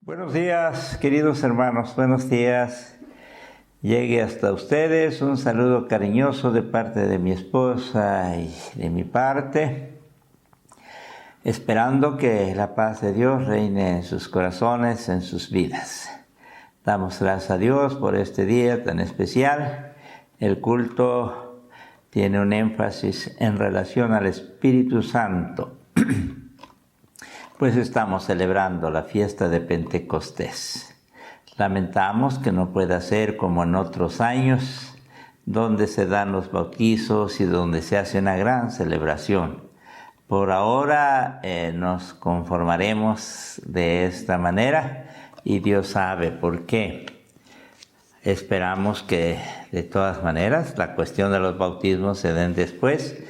Buenos días, queridos hermanos, buenos días. Llegue hasta ustedes un saludo cariñoso de parte de mi esposa y de mi parte, esperando que la paz de Dios reine en sus corazones, en sus vidas. Damos gracias a Dios por este día tan especial. El culto tiene un énfasis en relación al Espíritu Santo. Pues estamos celebrando la fiesta de Pentecostés. Lamentamos que no pueda ser como en otros años, donde se dan los bautizos y donde se hace una gran celebración. Por ahora nos conformaremos de esta manera y Dios sabe por qué. Esperamos que de todas maneras la cuestión de los bautismos se den después.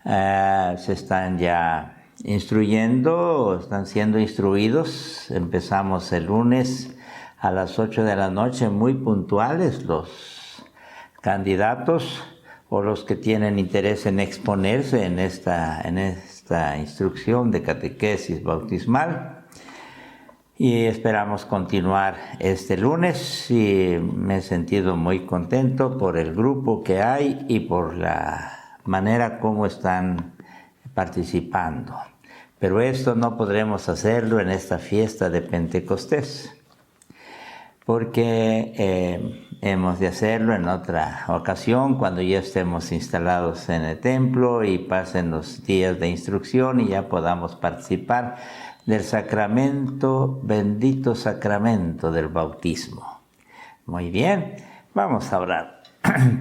Se están ya instruyendo, están siendo instruidos. Empezamos el lunes a las 8 de la noche, muy puntuales los candidatos o los que tienen interés en exponerse en esta instrucción de catequesis bautismal. Y esperamos continuar este lunes y me he sentido muy contento por el grupo que hay y por la manera como están participando. Pero esto no podremos hacerlo en esta fiesta de Pentecostés, porque hemos de hacerlo en otra ocasión, cuando ya estemos instalados en el templo y pasen los días de instrucción y ya podamos participar del sacramento, bendito sacramento del bautismo. Muy bien, vamos a orar.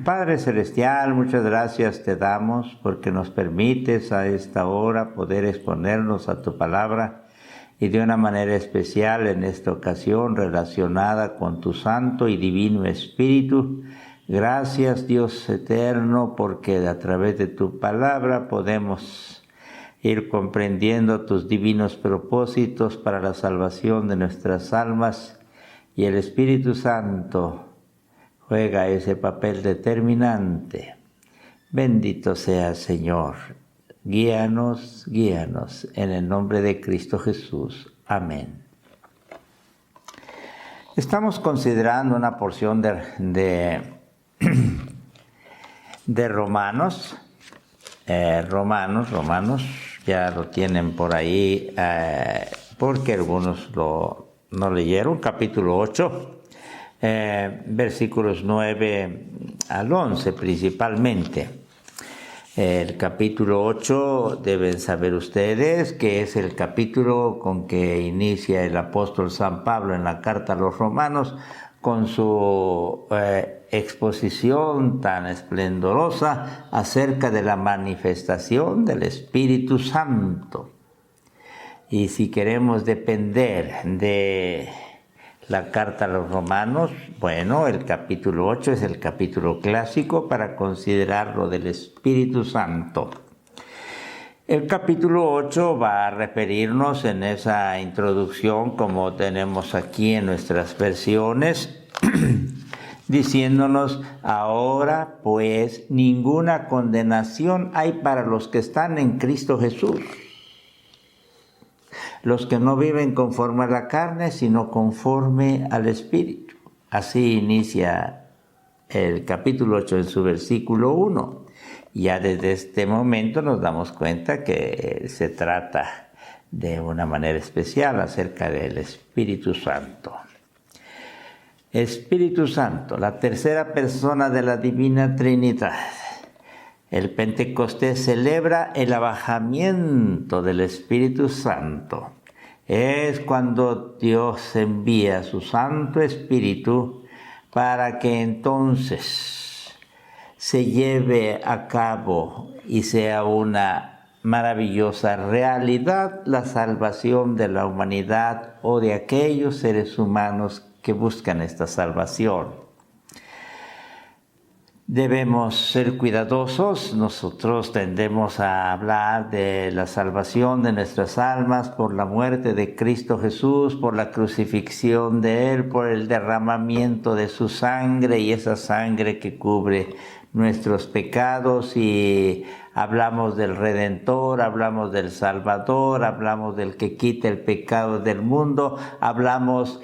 Padre Celestial, muchas gracias te damos porque nos permites a esta hora poder exponernos a tu palabra y de una manera especial en esta ocasión relacionada con tu Santo y Divino Espíritu. Gracias Dios eterno porque a través de tu palabra podemos ir comprendiendo tus divinos propósitos para la salvación de nuestras almas y el Espíritu Santo juega ese papel determinante. Bendito sea Señor. Guíanos, guíanos, en el nombre de Cristo Jesús. Amén. Estamos considerando una porción de Romanos. Romanos, ya lo tienen por ahí, porque algunos no leyeron, capítulo 8. Versículos 9 al 11 principalmente. El capítulo 8 deben saber ustedes que es el capítulo con que inicia el apóstol San Pablo en la carta a los romanos con su exposición tan esplendorosa acerca de la manifestación del Espíritu Santo. Y si queremos depender de la carta a los romanos, bueno, el capítulo 8 es el capítulo clásico para considerar lo del Espíritu Santo. El capítulo 8 va a referirnos en esa introducción, como tenemos aquí en nuestras versiones, diciéndonos: ahora pues ninguna condenación hay para los que están en Cristo Jesús. Los que no viven conforme a la carne, sino conforme al Espíritu. Así inicia el capítulo 8 en su versículo 1. Ya desde este momento nos damos cuenta que se trata de una manera especial acerca del Espíritu Santo. Espíritu Santo, la tercera persona de la Divina Trinidad. El Pentecostés celebra el abajamiento del Espíritu Santo. Es cuando Dios envía su Santo Espíritu para que entonces se lleve a cabo y sea una maravillosa realidad la salvación de la humanidad o de aquellos seres humanos que buscan esta salvación. Debemos ser cuidadosos. Nosotros tendemos a hablar de la salvación de nuestras almas por la muerte de Cristo Jesús, por la crucifixión de Él, por el derramamiento de su sangre y esa sangre que cubre nuestros pecados, y hablamos del Redentor, hablamos del Salvador, hablamos del que quita el pecado del mundo, hablamos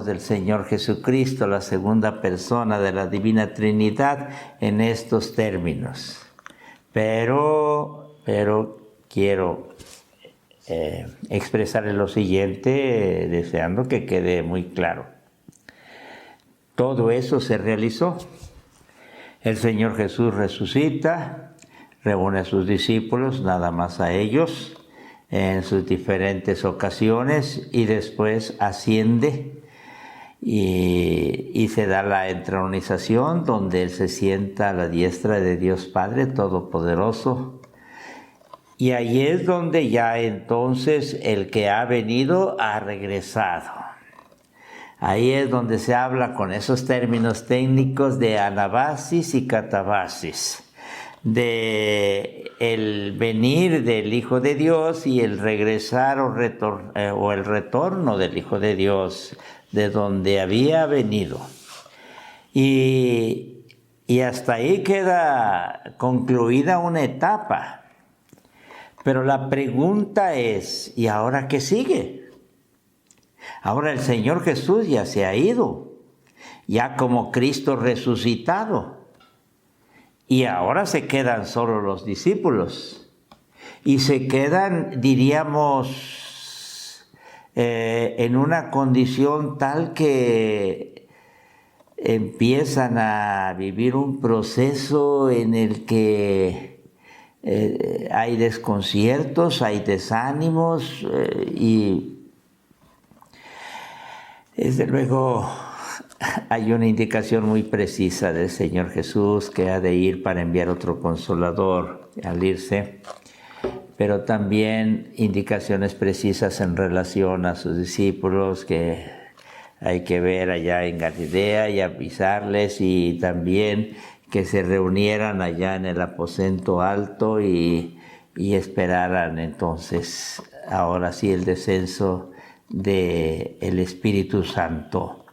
del Señor Jesucristo, la segunda persona de la Divina Trinidad, en estos términos. Pero quiero expresarle lo siguiente, deseando que quede muy claro. Todo eso se realizó. El Señor Jesús resucita, reúne a sus discípulos, nada más a ellos, en sus diferentes ocasiones, y después asciende y se da la entronización, donde Él se sienta a la diestra de Dios Padre Todopoderoso. Y ahí es donde ya entonces el que ha venido ha regresado. Ahí es donde se habla con esos términos técnicos de anabasis y catabasis, de el venir del Hijo de Dios y el regresar o el retorno del Hijo de Dios de donde había venido. Y hasta ahí queda concluida una etapa. Pero la pregunta es, ¿y ahora qué sigue? Ahora el Señor Jesús ya se ha ido, ya como Cristo resucitado. Y ahora se quedan solo los discípulos. Y se quedan, diríamos, en una condición tal que empiezan a vivir un proceso en el que hay desconciertos, hay desánimos y desde luego hay una indicación muy precisa del Señor Jesús que ha de ir para enviar otro consolador al irse, pero también indicaciones precisas en relación a sus discípulos que hay que ver allá en Galilea y avisarles, y también que se reunieran allá en el aposento alto y esperaran entonces ahora sí el descenso del Espíritu Santo.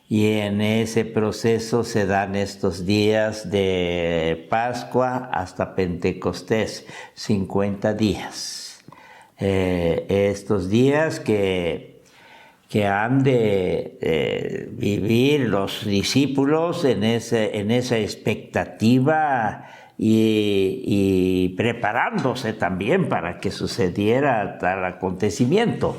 Y en ese proceso se dan estos días de Pascua hasta Pentecostés, 50 días. Estos días que han de vivir los discípulos en esa expectativa y preparándose también para que sucediera tal acontecimiento.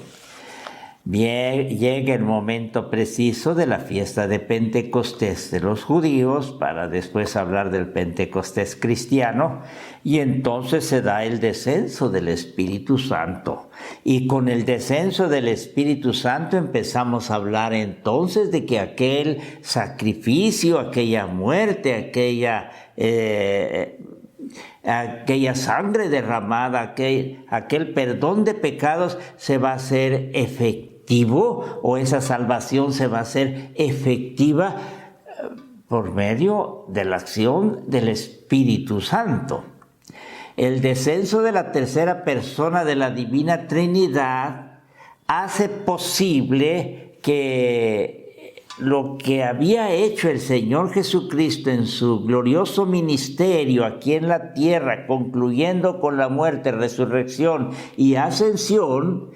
Bien, llega el momento preciso de la fiesta de Pentecostés de los judíos, para después hablar del Pentecostés cristiano, y entonces se da el descenso del Espíritu Santo. Y con el descenso del Espíritu Santo empezamos a hablar entonces de que aquel sacrificio, aquella muerte, aquella sangre derramada, aquel perdón de pecados se va a hacer efectivo, o esa salvación se va a hacer efectiva por medio de la acción del Espíritu Santo. El descenso de la tercera persona de la Divina Trinidad hace posible que lo que había hecho el Señor Jesucristo en su glorioso ministerio aquí en la tierra, concluyendo con la muerte, resurrección y ascensión,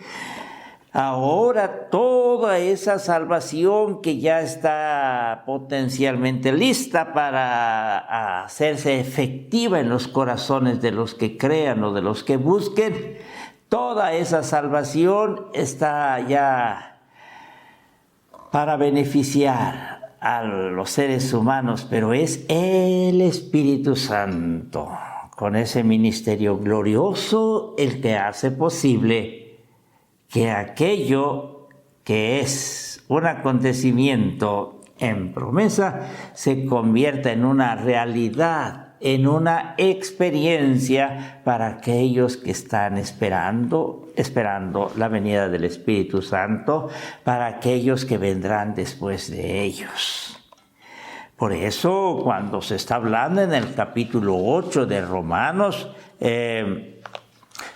ahora toda esa salvación que ya está potencialmente lista para hacerse efectiva en los corazones de los que crean o de los que busquen, toda esa salvación está ya para beneficiar a los seres humanos, pero es el Espíritu Santo, con ese ministerio glorioso, el que hace posible que aquello que es un acontecimiento en promesa se convierta en una realidad, en una experiencia para aquellos que están esperando la venida del Espíritu Santo, para aquellos que vendrán después de ellos. Por eso, cuando se está hablando en el capítulo 8 de Romanos,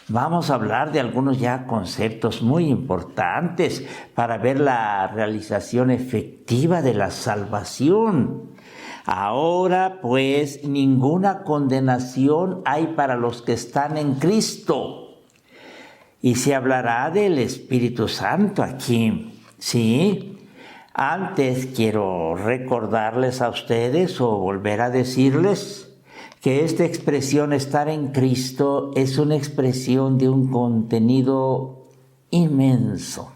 vamos a hablar de algunos ya conceptos muy importantes para ver la realización efectiva de la salvación. Ahora, pues, ninguna condenación hay para los que están en Cristo. Y se hablará del Espíritu Santo aquí, ¿sí? Antes quiero recordarles a ustedes o volver a decirles que esta expresión estar en Cristo es una expresión de un contenido inmenso.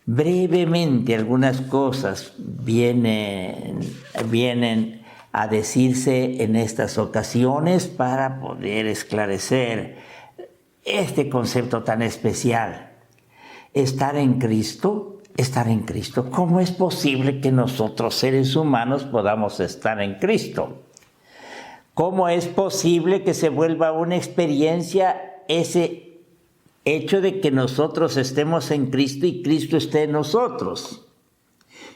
Brevemente algunas cosas vienen a decirse en estas ocasiones para poder esclarecer este concepto tan especial. Estar en Cristo. ¿Cómo es posible que nosotros seres humanos podamos estar en Cristo? ¿Cómo es posible que se vuelva una experiencia ese hecho de que nosotros estemos en Cristo y Cristo esté en nosotros?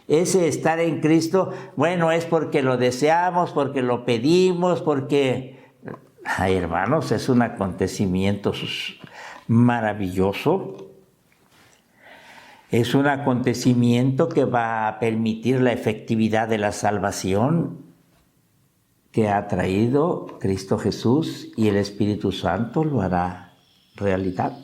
Ese estar en Cristo, bueno, es porque lo deseamos, porque lo pedimos, porque, ay, hermanos, es un acontecimiento maravilloso. Es un acontecimiento que va a permitir la efectividad de la salvación que ha traído Cristo Jesús, y el Espíritu Santo lo hará realidad.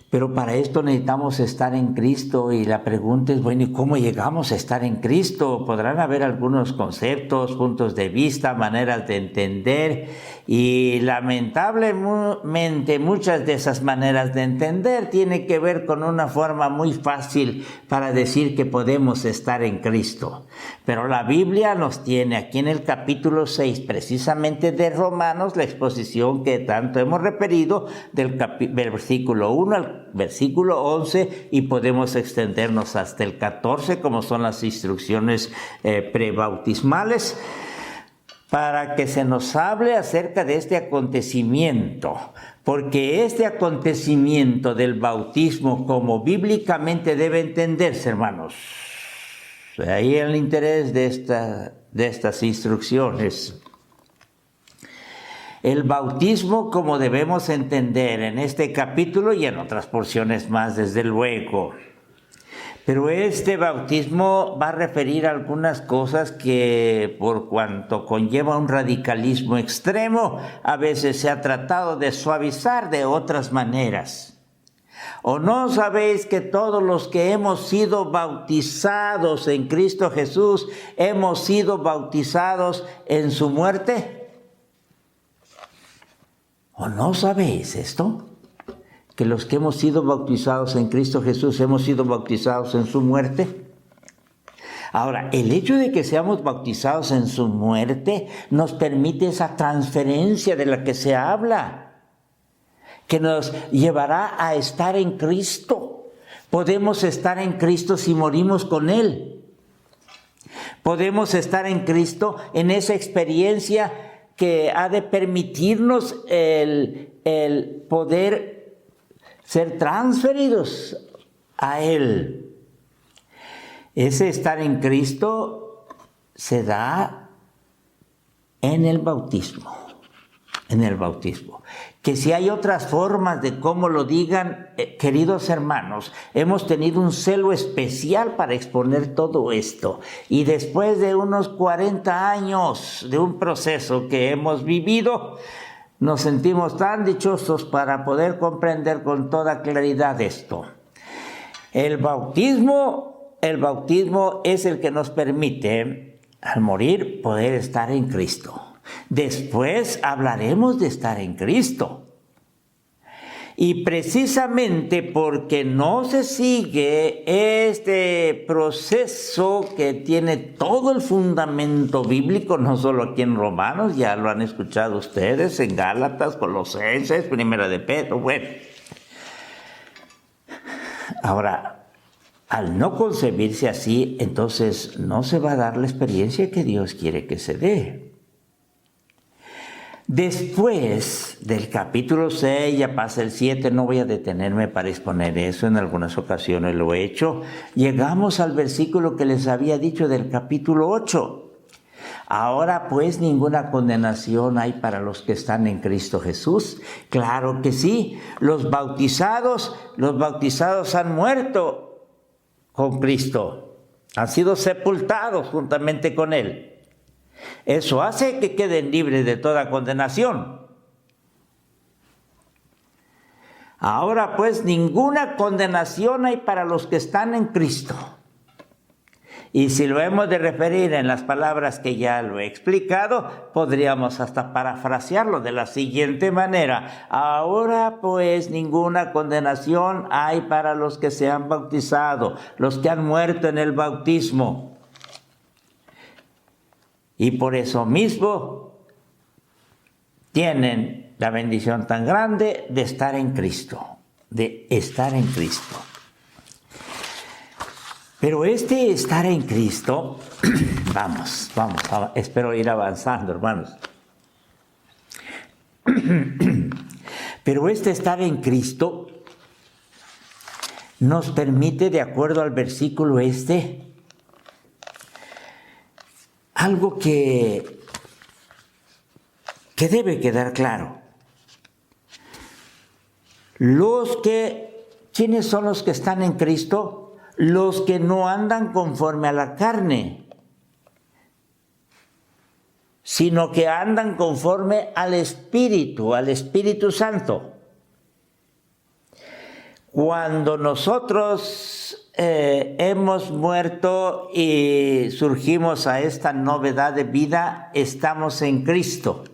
Pero para esto necesitamos estar en Cristo, y la pregunta es, bueno, ¿y cómo llegamos a estar en Cristo? Podrán haber algunos conceptos, puntos de vista, maneras de entender, y lamentablemente muchas de esas maneras de entender tienen que ver con una forma muy fácil para decir que podemos estar en Cristo. Pero la Biblia nos tiene aquí en el capítulo 6, precisamente de Romanos, la exposición que tanto hemos referido del versículo 1 al versículo 11, y podemos extendernos hasta el 14, como son las instrucciones prebautismales, para que se nos hable acerca de este acontecimiento, porque este acontecimiento del bautismo, como bíblicamente debe entenderse, hermanos, ahí el interés de estas instrucciones. El bautismo, como debemos entender en este capítulo y en otras porciones más, desde luego. Pero este bautismo va a referir a algunas cosas que, por cuanto conlleva un radicalismo extremo, a veces se ha tratado de suavizar de otras maneras. ¿O no sabéis que todos los que hemos sido bautizados en Cristo Jesús, hemos sido bautizados en su muerte? ¿O no sabéis esto? Que los que hemos sido bautizados en Cristo Jesús hemos sido bautizados en su muerte. Ahora, el hecho de que seamos bautizados en su muerte nos permite esa transferencia de la que se habla, que nos llevará a estar en Cristo. Podemos estar en Cristo si morimos con Él. Podemos estar en Cristo en esa experiencia que ha de permitirnos el poder ser transferidos a Él. Ese estar en Cristo se da en el bautismo. Que si hay otras formas de cómo lo digan, queridos hermanos, hemos tenido un celo especial para exponer todo esto. Y después de unos 40 años de un proceso que hemos vivido, nos sentimos tan dichosos para poder comprender con toda claridad esto. El bautismo es el que nos permite, al morir, poder estar en Cristo. Después hablaremos de estar en Cristo. Y precisamente porque no se sigue este proceso que tiene todo el fundamento bíblico, no solo aquí en Romanos, ya lo han escuchado ustedes, en Gálatas, Colosenses, Primera de Pedro, bueno. Ahora, al no concebirse así, entonces no se va a dar la experiencia que Dios quiere que se dé. Después del capítulo 6, ya pasa el 7, no voy a detenerme para exponer eso, en algunas ocasiones lo he hecho. Llegamos al versículo que les había dicho del capítulo 8. Ahora pues ninguna condenación hay para los que están en Cristo Jesús. Claro que sí, los bautizados han muerto con Cristo, han sido sepultados juntamente con Él. Eso hace que queden libres de toda condenación. Ahora pues ninguna condenación hay para los que están en Cristo. Y si lo hemos de referir en las palabras que ya lo he explicado, podríamos hasta parafrasearlo de la siguiente manera. Ahora pues ninguna condenación hay para los que se han bautizado, los que han muerto en el bautismo. Y por eso mismo tienen la bendición tan grande de estar en Cristo, Pero este estar en Cristo, vamos, espero ir avanzando, hermanos. Pero este estar en Cristo nos permite, de acuerdo al versículo algo que debe quedar claro. ¿Quiénes son los que están en Cristo? Los que no andan conforme a la carne, sino que andan conforme al Espíritu Santo. Cuando nosotros hemos muerto y surgimos a esta novedad de vida, estamos en Cristo.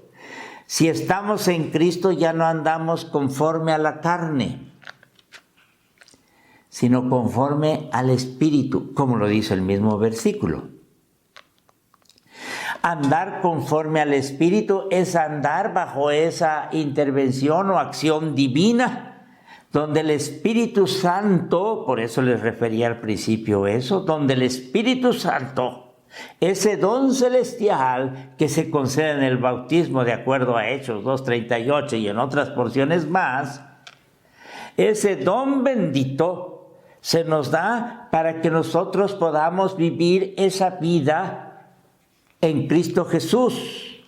Si estamos en Cristo, ya no andamos conforme a la carne, sino conforme al Espíritu, como lo dice el mismo versículo. Andar conforme al Espíritu es andar bajo esa intervención o acción divina, donde el Espíritu Santo, por eso les refería al principio eso, donde el Espíritu Santo, ese don celestial que se concede en el bautismo de acuerdo a Hechos 2:38 y en otras porciones más, ese don bendito se nos da para que nosotros podamos vivir esa vida en Cristo Jesús,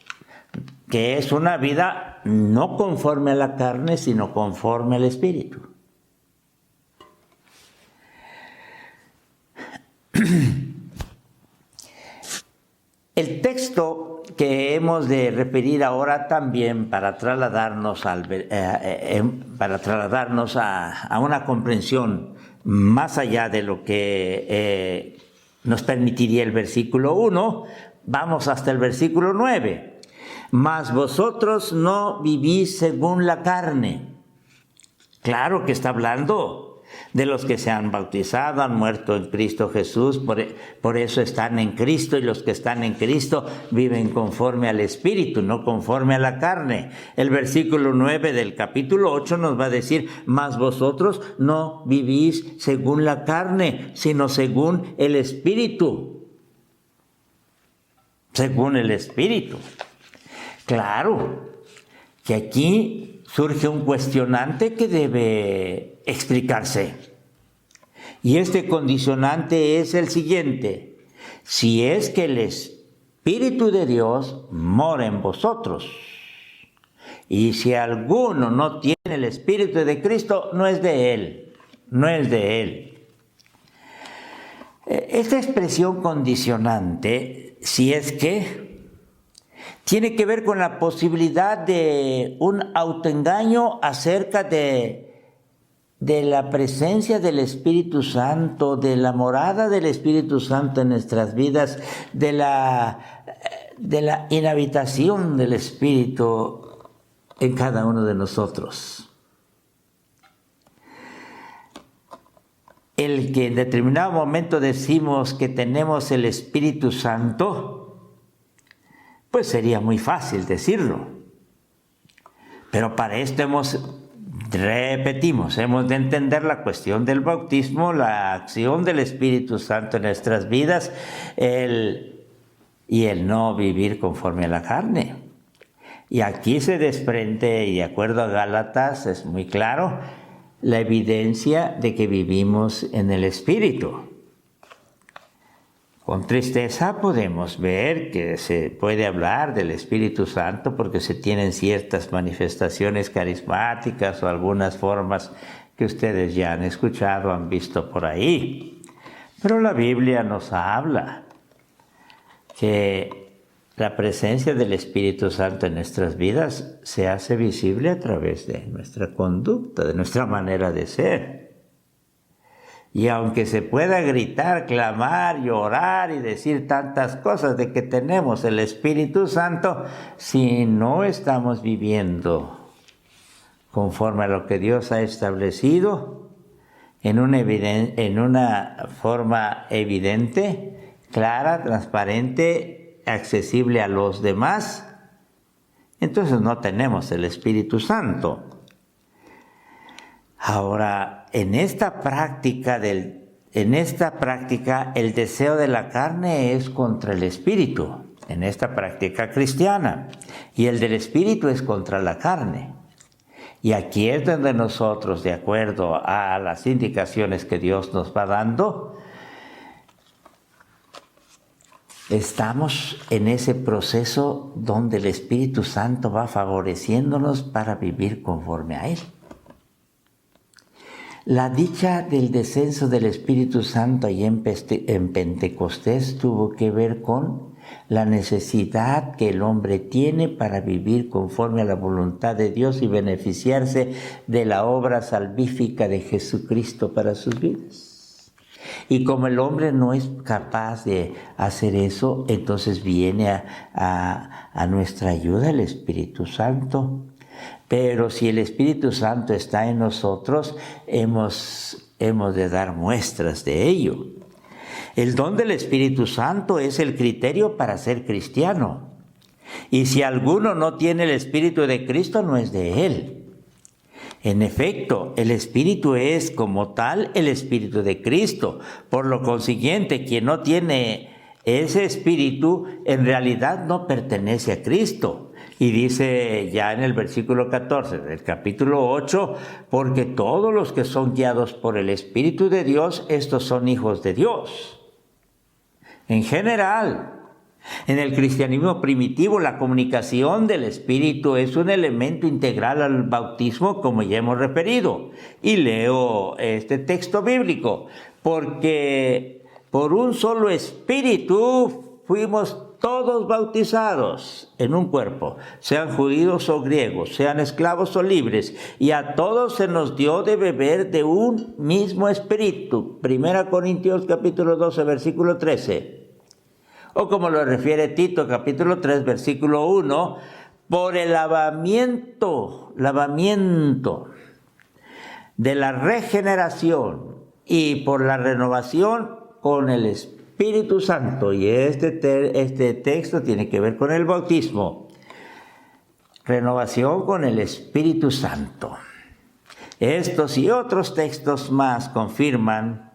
que es una vida no conforme a la carne, sino conforme al Espíritu. El texto que hemos de referir ahora también para trasladarnos a una comprensión más allá de lo que nos permitiría el versículo 1, vamos hasta el versículo 9. Mas vosotros no vivís según la carne. Claro que está hablando de los que se han bautizado, han muerto en Cristo Jesús, por eso están en Cristo, y los que están en Cristo viven conforme al Espíritu, no conforme a la carne. El versículo 9 del capítulo 8 nos va a decir, mas vosotros no vivís según la carne, sino según el Espíritu. Según el Espíritu. Claro que aquí surge un cuestionante que debe explicarse. Y este condicionante es el siguiente: si es que el Espíritu de Dios mora en vosotros, y si alguno no tiene el Espíritu de Cristo, no es de Él. Esta expresión condicionante, si es que, tiene que ver con la posibilidad de un autoengaño acerca de la presencia del Espíritu Santo, de la morada del Espíritu Santo en nuestras vidas, de la inhabitación del Espíritu en cada uno de nosotros. el que en determinado momento decimos que tenemos el Espíritu Santo, pues sería muy fácil decirlo. Pero para esto hemos de entender la cuestión del bautismo, la acción del Espíritu Santo en nuestras vidas, y el no vivir conforme a la carne. Y aquí se desprende, y de acuerdo a Gálatas es muy claro, la evidencia de que vivimos en el Espíritu. Con tristeza podemos ver que se puede hablar del Espíritu Santo porque se tienen ciertas manifestaciones carismáticas o algunas formas que ustedes ya han escuchado, han visto por ahí. Pero la Biblia nos habla que la presencia del Espíritu Santo en nuestras vidas se hace visible a través de nuestra conducta, de nuestra manera de ser. Y aunque se pueda gritar, clamar, llorar y decir tantas cosas de que tenemos el Espíritu Santo, si no estamos viviendo conforme a lo que Dios ha establecido, en una forma evidente, clara, transparente, accesible a los demás, entonces no tenemos el Espíritu Santo. Ahora, en esta práctica el deseo de la carne es contra el Espíritu, en esta práctica cristiana, y el del Espíritu es contra la carne. Y aquí es donde nosotros, de acuerdo a las indicaciones que Dios nos va dando, estamos en ese proceso donde el Espíritu Santo va favoreciéndonos para vivir conforme a Él. La dicha del descenso del Espíritu Santo allí en Pentecostés tuvo que ver con la necesidad que el hombre tiene para vivir conforme a la voluntad de Dios y beneficiarse de la obra salvífica de Jesucristo para sus vidas. Y como el hombre no es capaz de hacer eso, entonces viene a nuestra ayuda el Espíritu Santo. Pero si el Espíritu Santo está en nosotros, hemos de dar muestras de ello. El don del Espíritu Santo es el criterio para ser cristiano. Y si alguno no tiene el Espíritu de Cristo, no es de él. En efecto, el Espíritu es como tal el Espíritu de Cristo. Por lo consiguiente, quien no tiene ese Espíritu, en realidad no pertenece a Cristo. Y dice ya en el versículo 14 del capítulo 8, porque todos los que son guiados por el Espíritu de Dios, estos son hijos de Dios. En general, en el cristianismo primitivo, la comunicación del Espíritu es un elemento integral al bautismo, como ya hemos referido. Y leo este texto bíblico, porque por un solo Espíritu fuimos todos bautizados en un cuerpo, sean judíos o griegos, sean esclavos o libres, y a todos se nos dio de beber de un mismo espíritu. 1 Corintios capítulo 12, versículo 13. O como lo refiere Tito capítulo 3, versículo 1, por el lavamiento de la regeneración y por la renovación con el Espíritu Santo. Y este texto tiene que ver con el bautismo. Renovación con el Espíritu Santo. Estos y otros textos más confirman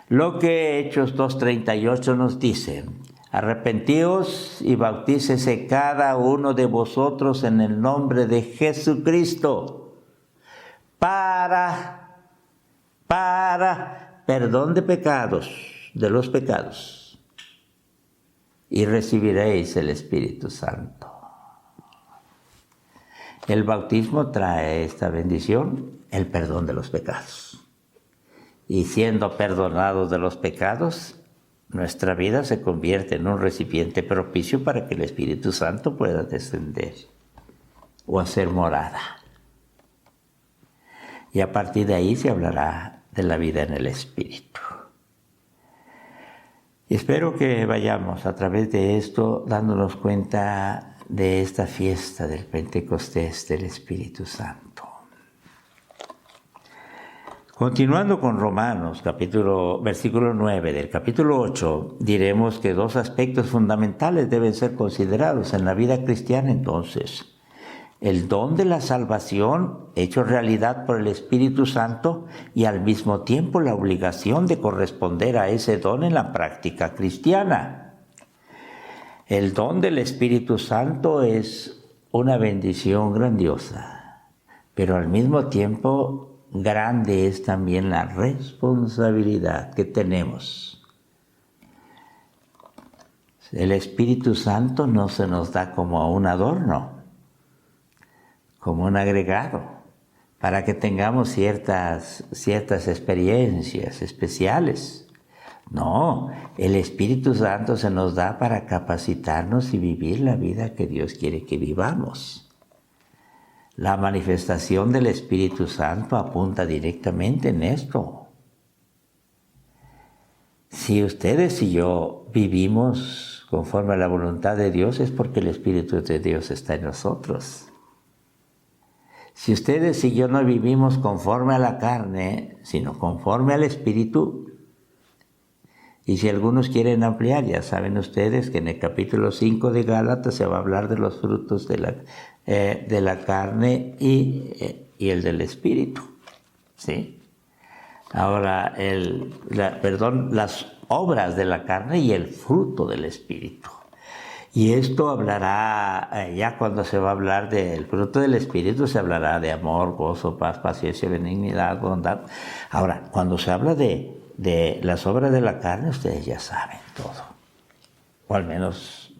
lo que Hechos 2:38 nos dice: arrepentíos y bautícese cada uno de vosotros en el nombre de Jesucristo para perdón de pecados, de los pecados, y recibiréis el Espíritu Santo. El bautismo trae esta bendición, el perdón de los pecados. Y siendo perdonados de los pecados, nuestra vida se convierte en un recipiente propicio para que el Espíritu Santo pueda descender o hacer morada. Y a partir de ahí se hablará de la vida en el Espíritu. Y espero que vayamos a través de esto dándonos cuenta de esta fiesta del Pentecostés del Espíritu Santo. Continuando con Romanos, versículo 9 del capítulo 8, diremos que dos aspectos fundamentales deben ser considerados en la vida cristiana entonces. El don de la salvación hecho realidad por el Espíritu Santo y al mismo tiempo la obligación de corresponder a ese don en la práctica cristiana. El don del Espíritu Santo es una bendición grandiosa, pero al mismo tiempo grande es también la responsabilidad que tenemos. El Espíritu Santo no se nos da como un adorno, como un agregado, para que tengamos ciertas experiencias especiales. No, el Espíritu Santo se nos da para capacitarnos y vivir la vida que Dios quiere que vivamos. La manifestación del Espíritu Santo apunta directamente en esto. Si ustedes y yo vivimos conforme a la voluntad de Dios, es porque el Espíritu de Dios está en nosotros. Si ustedes y yo no vivimos conforme a la carne, sino conforme al Espíritu, y si algunos quieren ampliar, ya saben ustedes que en el capítulo 5 de Gálatas se va a hablar de los frutos de la carne y el del Espíritu, ¿sí? Ahora, las obras de la carne y el fruto del Espíritu. Y esto hablará, ya cuando se va a hablar del fruto del Espíritu, se hablará de amor, gozo, paz, paciencia, benignidad, bondad. Ahora, cuando se habla de las obras de la carne, ustedes ya saben todo, o al menos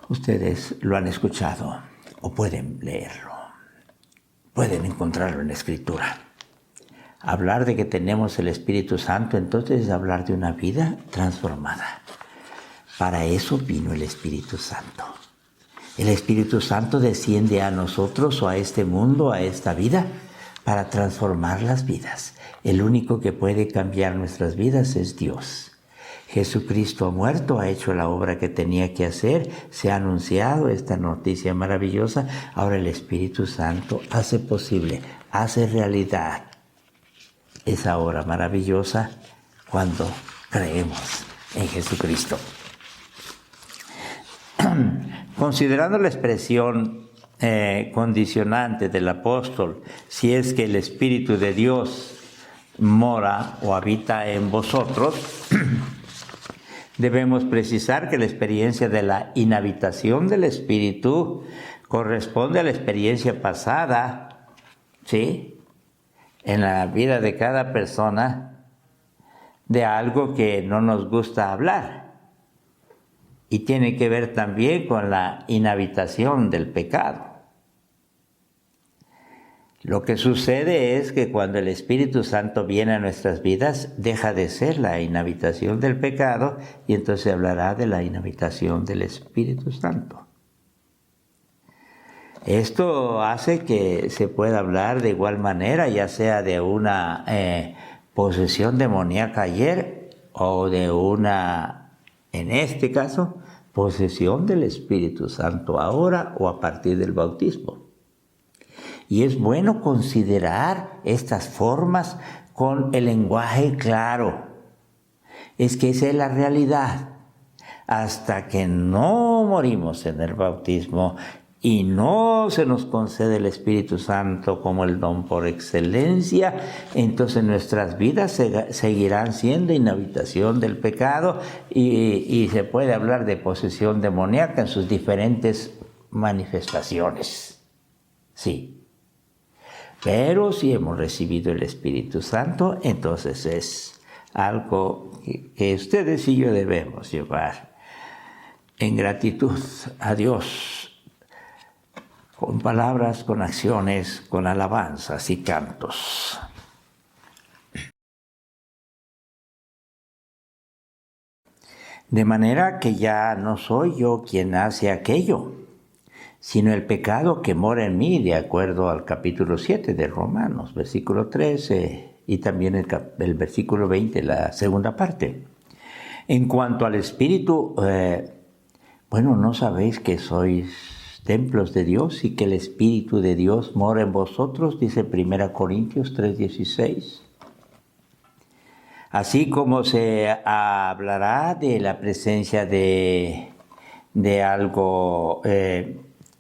ustedes lo han escuchado o pueden leerlo, pueden encontrarlo en la Escritura. Hablar de que tenemos el Espíritu Santo, entonces es hablar de una vida transformada. Para eso vino el Espíritu Santo. El Espíritu Santo desciende a nosotros o a este mundo, a esta vida, para transformar las vidas. El único que puede cambiar nuestras vidas es Dios. Jesucristo ha muerto, ha hecho la obra que tenía que hacer, se ha anunciado esta noticia maravillosa. Ahora el Espíritu Santo hace posible, hace realidad esa obra maravillosa cuando creemos en Jesucristo. Considerando la expresión condicionante del apóstol, si es que el Espíritu de Dios mora o habita en vosotros, debemos precisar que la experiencia de la inhabitación del Espíritu corresponde a la experiencia pasada, ¿sí?, en la vida de cada persona, de algo que no nos gusta hablar. Y tiene que ver también con la inhabitación del pecado. Lo que sucede es que cuando el Espíritu Santo viene a nuestras vidas, deja de ser la inhabitación del pecado y entonces se hablará de la inhabitación del Espíritu Santo. Esto hace que se pueda hablar de igual manera, ya sea de una posesión demoníaca ayer o de una, en este caso, posesión del Espíritu Santo ahora o a partir del bautismo. Y es bueno considerar estas formas con el lenguaje claro. Es que esa es la realidad. Hasta que no morimos en el bautismo y no se nos concede el Espíritu Santo como el don por excelencia, entonces nuestras vidas seguirán siendo inhabitación del pecado y se puede hablar de posesión demoníaca en sus diferentes manifestaciones. Sí. Pero si hemos recibido el Espíritu Santo, entonces es algo que ustedes y yo debemos llevar en gratitud a Dios, con palabras, con acciones, con alabanzas y cantos. De manera que ya no soy yo quien hace aquello, sino el pecado que mora en mí, de acuerdo al capítulo 7 de Romanos, versículo 13, y también el versículo 20, la segunda parte. En cuanto al Espíritu, ¿no sabéis que sois templos de Dios y que el Espíritu de Dios mora en vosotros, dice 1 Corintios 3:16. Así como se hablará de la presencia de algo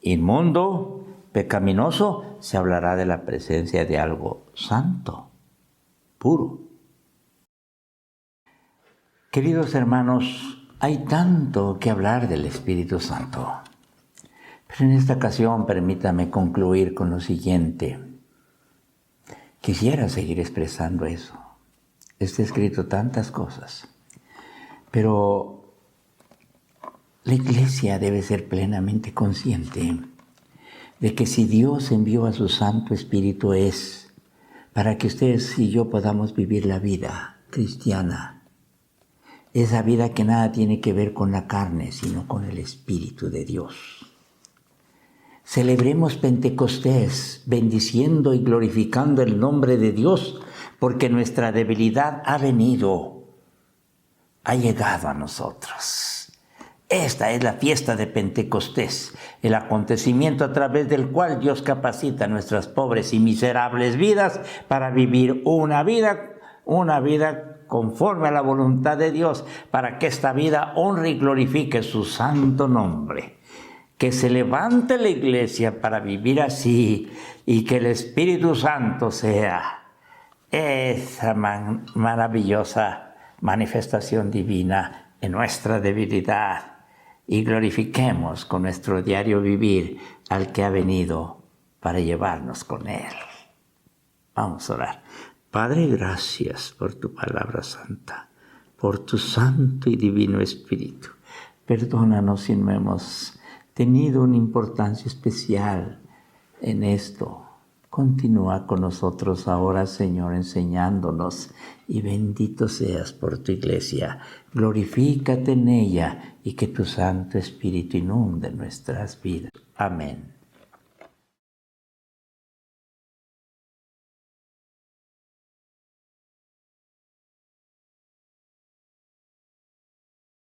inmundo, pecaminoso, se hablará de la presencia de algo santo, puro. Queridos hermanos, hay tanto que hablar del Espíritu Santo. Pero en esta ocasión permítame concluir con lo siguiente. Quisiera seguir expresando eso. Está escrito tantas cosas. Pero la Iglesia debe ser plenamente consciente de que si Dios envió a su Santo Espíritu es para que ustedes y yo podamos vivir la vida cristiana. Esa vida que nada tiene que ver con la carne, sino con el Espíritu de Dios. Celebremos Pentecostés, bendiciendo y glorificando el nombre de Dios, porque nuestra debilidad ha llegado a nosotros. Esta es la fiesta de Pentecostés, el acontecimiento a través del cual Dios capacita nuestras pobres y miserables vidas para vivir una vida conforme a la voluntad de Dios, para que esta vida honre y glorifique su santo nombre. Que se levante la Iglesia para vivir así y que el Espíritu Santo sea esa maravillosa manifestación divina en nuestra debilidad y glorifiquemos con nuestro diario vivir al que ha venido para llevarnos con Él. Vamos a orar. Padre, gracias por tu palabra santa, por tu santo y divino Espíritu. Perdónanos si no hemos tenido una importancia especial en esto. Continúa con nosotros ahora, Señor, enseñándonos, y bendito seas por tu Iglesia. Glorifícate en ella y que tu Santo Espíritu inunde nuestras vidas. Amén.